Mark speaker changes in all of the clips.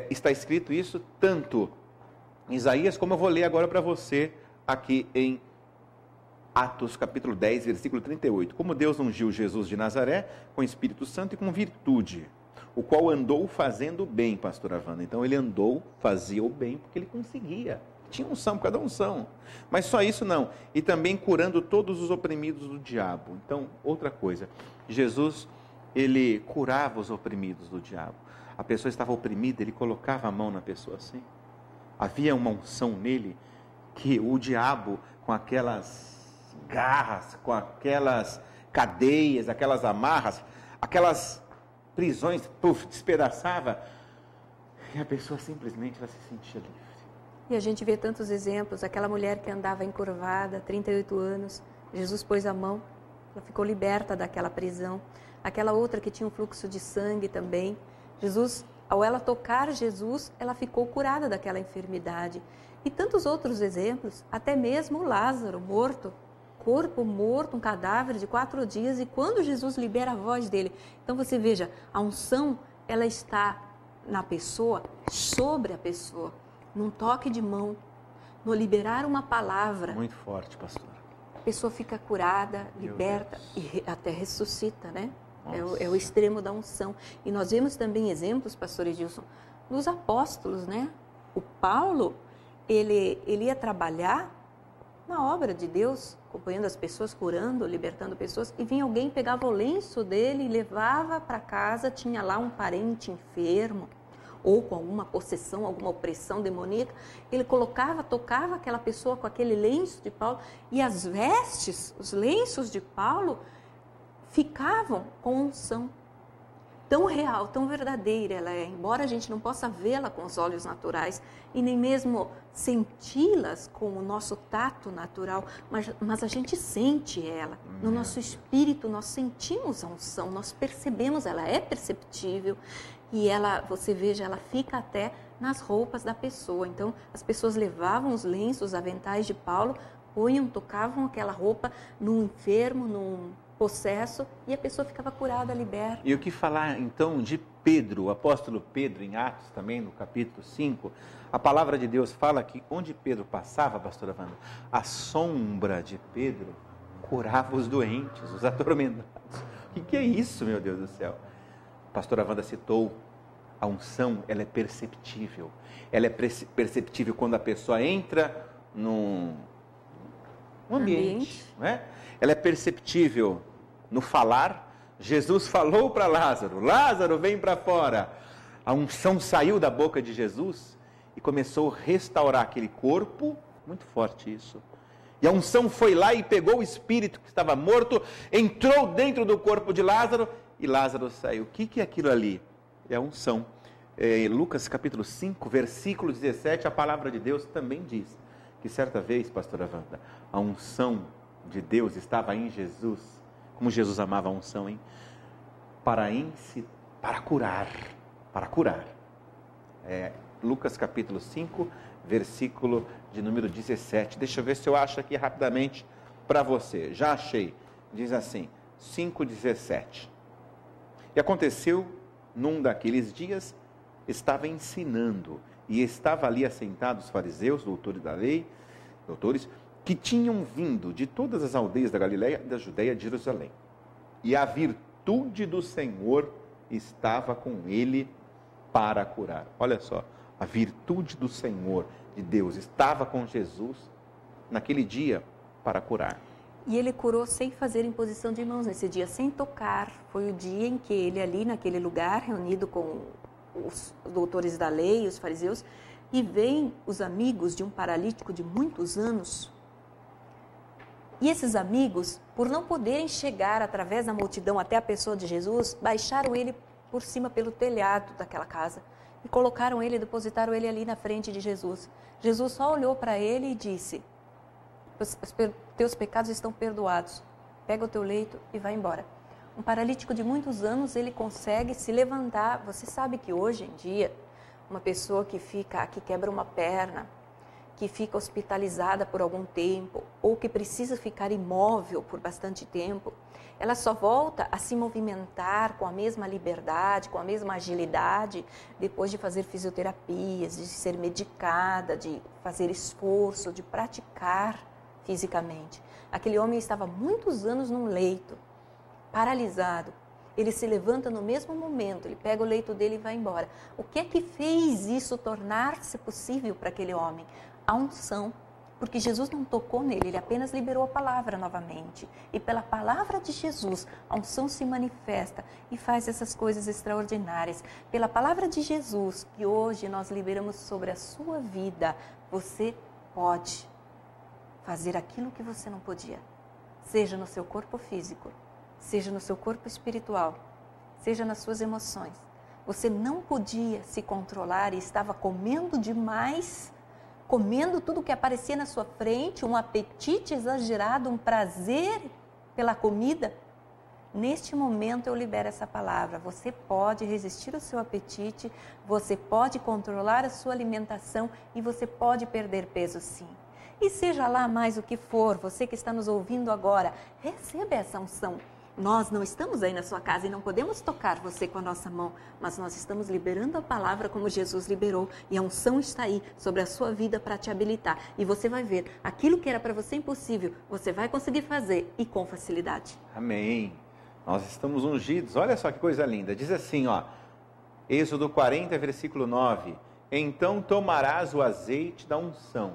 Speaker 1: está escrito isso tanto em Isaías, como eu vou ler agora para você aqui em Atos capítulo 10, versículo 38. Como Deus ungiu Jesus de Nazaré com Espírito Santo e com virtude, o qual andou fazendo o bem, pastora Wanda. Então ele andou, fazia o bem, porque ele conseguia. Tinha unção, cada unção. Mas só isso não. E também curando todos os oprimidos do diabo. Então, outra coisa. Jesus, ele curava os oprimidos do diabo. A pessoa estava oprimida, ele colocava a mão na pessoa assim. Havia uma unção nele que o diabo, com aquelas garras, com aquelas cadeias, aquelas amarras, aquelas prisões, despedaçava, e a pessoa simplesmente ela se sentia livre.
Speaker 2: E a gente vê tantos exemplos, aquela mulher que andava encurvada, 38 anos, Jesus pôs a mão, ela ficou liberta daquela prisão. Aquela outra que tinha um fluxo de sangue também, Jesus, ao ela tocar Jesus, ela ficou curada daquela enfermidade. E tantos outros exemplos, até mesmo Lázaro, morto, corpo morto, um cadáver de 4 dias, e quando Jesus libera a voz dele. Então você veja, a unção, ela está na pessoa, sobre a pessoa, num toque de mão, no liberar uma palavra.
Speaker 1: Muito forte, pastor.
Speaker 2: A pessoa fica curada, liberta e até ressuscita, né? É o extremo da unção. E nós vemos também exemplos, pastor Edilson, dos apóstolos, né? O Paulo, ele ia trabalhar na obra de Deus, acompanhando as pessoas, curando, libertando pessoas, e vinha alguém, pegava o lenço dele e levava para casa, tinha lá um parente enfermo, ou com alguma possessão, alguma opressão demoníaca, ele colocava, tocava aquela pessoa com aquele lenço de Paulo, e as vestes, os lenços de Paulo, ficavam com unção. Tão real, tão verdadeira ela é, embora a gente não possa vê-la com os olhos naturais e nem mesmo senti-las com o nosso tato natural, mas a gente sente ela. No nosso espírito nós sentimos a unção, nós percebemos, ela é perceptível e ela, você veja, ela fica até nas roupas da pessoa. Então as pessoas levavam os lenços, os aventais de Paulo, punham, tocavam aquela roupa num enfermo, num possesso, e a pessoa ficava curada, liberta.
Speaker 1: E o que falar então de Pedro, o apóstolo Pedro, em Atos também, no capítulo 5, a palavra de Deus fala que onde Pedro passava, pastora Wanda, a sombra de Pedro curava os doentes, os atormentados. O que é isso, meu Deus do céu? A pastora Wanda citou, a unção, ela é perceptível. Ela é perceptível quando a pessoa entra num ambiente. Não é? Ela é perceptível no falar. Jesus falou para Lázaro, Lázaro, vem para fora. A unção saiu da boca de Jesus e começou a restaurar aquele corpo, muito forte isso. E a unção foi lá e pegou o espírito que estava morto, entrou dentro do corpo de Lázaro e Lázaro saiu. O que é aquilo ali? É a unção. Em Lucas capítulo 5, versículo 17, a palavra de Deus também diz que certa vez, pastora Wanda, a unção de Deus estava em Jesus, como Jesus amava a unção, hein? Para curar. Lucas capítulo 5, versículo de número 17. Deixa eu ver se eu acho aqui rapidamente para você. Já achei. Diz assim, 5,17. E aconteceu, num daqueles dias, estava ensinando, e estava ali assentados os fariseus, doutores da lei, que tinham vindo de todas as aldeias da Galileia, da Judeia e de Jerusalém. E a virtude do Senhor estava com ele para curar. Olha só, a virtude do Senhor, de Deus, estava com Jesus naquele dia para curar.
Speaker 2: E ele curou sem fazer imposição de mãos nesse dia, sem tocar. Foi o dia em que ele ali naquele lugar, reunido com os doutores da lei, os fariseus, e vêm os amigos de um paralítico de muitos anos. E esses amigos, por não poderem chegar através da multidão até a pessoa de Jesus, baixaram ele por cima pelo telhado daquela casa e colocaram ele, depositaram ele ali na frente de Jesus. Jesus só olhou para ele e disse, teus pecados estão perdoados, pega o teu leito e vai embora. Um paralítico de muitos anos, ele consegue se levantar. Você sabe que hoje em dia, uma pessoa que quebra uma perna, que fica hospitalizada por algum tempo ou que precisa ficar imóvel por bastante tempo, ela só volta a se movimentar com a mesma liberdade, com a mesma agilidade, depois de fazer fisioterapias, de ser medicada, de fazer esforço, de praticar fisicamente. Aquele homem estava muitos anos num leito, paralisado. Ele se levanta no mesmo momento, ele pega o leito dele e vai embora. O que é que fez isso tornar-se possível para aquele homem? A unção. Porque Jesus não tocou nele, ele apenas liberou a palavra novamente. E pela palavra de Jesus, a unção se manifesta e faz essas coisas extraordinárias. Pela palavra de Jesus, que hoje nós liberamos sobre a sua vida, você pode fazer aquilo que você não podia. Seja no seu corpo físico, seja no seu corpo espiritual, seja nas suas emoções. Você não podia se controlar e estava comendo demais, comendo tudo que aparecia na sua frente, um apetite exagerado, um prazer pela comida. Neste momento eu libero essa palavra. Você pode resistir ao seu apetite, você pode controlar a sua alimentação e você pode perder peso sim. E seja lá mais o que for, você que está nos ouvindo agora, receba essa unção. Nós não estamos aí na sua casa e não podemos tocar você com a nossa mão, mas nós estamos liberando a palavra como Jesus liberou e a unção está aí sobre a sua vida para te habilitar. E você vai ver, aquilo que era para você impossível, você vai conseguir fazer e com facilidade.
Speaker 1: Amém. Nós estamos ungidos. Olha só que coisa linda. Diz assim, ó, Êxodo 40, versículo 9. Então tomarás o azeite da unção,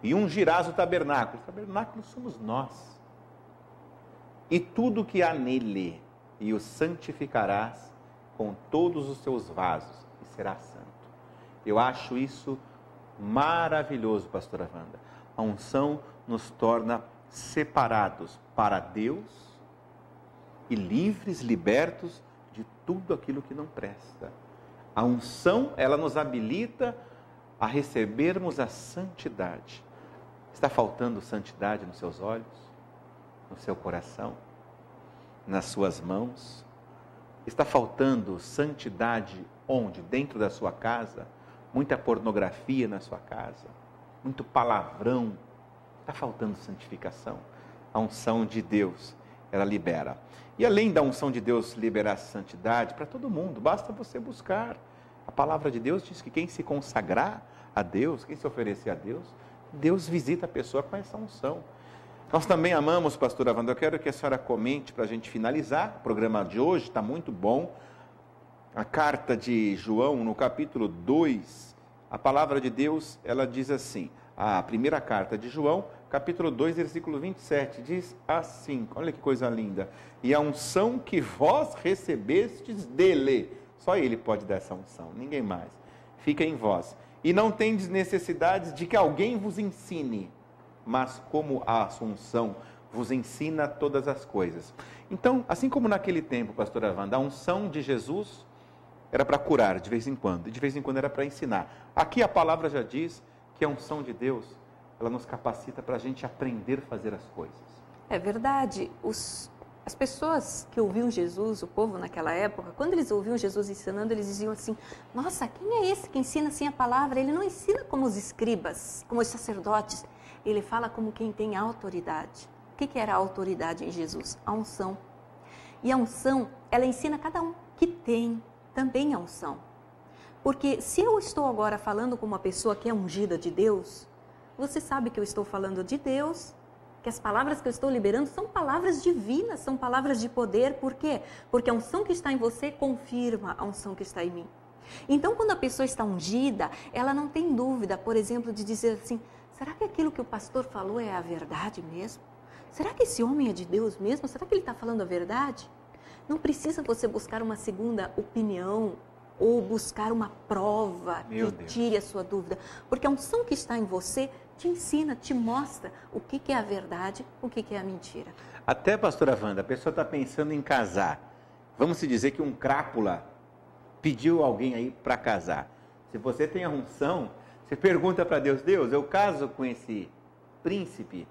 Speaker 1: e ungirás o tabernáculo. O tabernáculo somos nós. E tudo que há nele, e o santificarás com todos os seus vasos, e será santo. Eu acho isso maravilhoso, pastora Wanda. A unção nos torna separados para Deus e livres, libertos de tudo aquilo que não presta. A unção, ela nos habilita a recebermos a santidade. Está faltando santidade nos seus olhos? No seu coração, nas suas mãos? Está faltando santidade onde? Dentro da sua casa? Muita pornografia na sua casa? Muito palavrão? Está faltando santificação? A unção de Deus, ela libera. E além da unção de Deus liberar santidade para todo mundo, basta você buscar. A palavra de Deus diz que quem se consagrar a Deus, quem se oferecer a Deus, Deus visita a pessoa com essa unção. Nós também amamos, pastora Wanda, eu quero que a senhora comente para a gente finalizar. O programa de hoje está muito bom. A carta de João, no capítulo 2, a palavra de Deus, ela diz assim, a primeira carta de João, capítulo 2, versículo 27, diz assim, olha que coisa linda, e a unção que vós recebestes dele, só ele pode dar essa unção, ninguém mais, fica em vós, e não tendes necessidade de que alguém vos ensine, mas como a Assunção vos ensina todas as coisas. Então, assim como naquele tempo, pastora Wanda, a unção de Jesus era para curar de vez em quando, e de vez em quando era para ensinar. Aqui a palavra já diz que a unção de Deus, ela nos capacita para a gente aprender a fazer as coisas.
Speaker 2: É verdade. As pessoas que ouviam Jesus, o povo naquela época, quando eles ouviam Jesus ensinando, eles diziam assim, nossa, quem é esse que ensina assim a palavra? Ele não ensina como os escribas, como os sacerdotes. Ele fala como quem tem autoridade. O que era a autoridade em Jesus? A unção. E a unção, ela ensina a cada um que tem também a unção. Porque se eu estou agora falando com uma pessoa que é ungida de Deus, você sabe que eu estou falando de Deus, que as palavras que eu estou liberando são palavras divinas, são palavras de poder. Por quê? Porque a unção que está em você confirma a unção que está em mim. Então, quando a pessoa está ungida, ela não tem dúvida, por exemplo, de dizer assim, será que aquilo que o pastor falou é a verdade mesmo? Será que esse homem é de Deus mesmo? Será que ele está falando a verdade? Não precisa você buscar uma segunda opinião ou buscar uma prova que tire a sua dúvida. Porque a unção que está em você te ensina, te mostra o que é a verdade, o que é a mentira.
Speaker 1: Até, pastora Wanda, a pessoa está pensando em casar. Vamos se dizer que um crápula pediu alguém aí para casar. Se você tem a unção, você pergunta para Deus, Deus, eu caso com esse príncipe?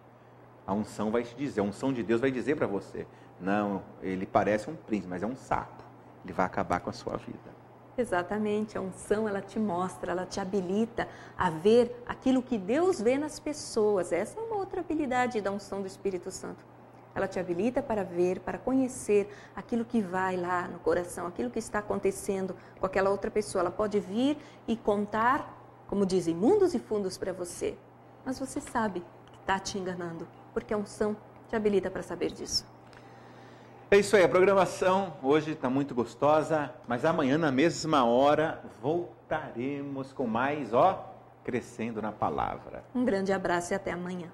Speaker 1: A unção vai te dizer, a unção de Deus vai dizer para você, não, ele parece um príncipe, mas é um sapo, ele vai acabar com a sua vida.
Speaker 2: Exatamente, a unção ela te mostra, ela te habilita a ver aquilo que Deus vê nas pessoas. Essa é uma outra habilidade da unção do Espírito Santo. Ela te habilita para ver, para conhecer aquilo que vai lá no coração, aquilo que está acontecendo com aquela outra pessoa. Ela pode vir e contar, como dizem, mundos e fundos para você. Mas você sabe que está te enganando, porque a unção te habilita para saber disso.
Speaker 1: É isso aí, a programação hoje está muito gostosa, mas amanhã na mesma hora voltaremos com mais, crescendo na palavra.
Speaker 2: Um grande abraço e até amanhã.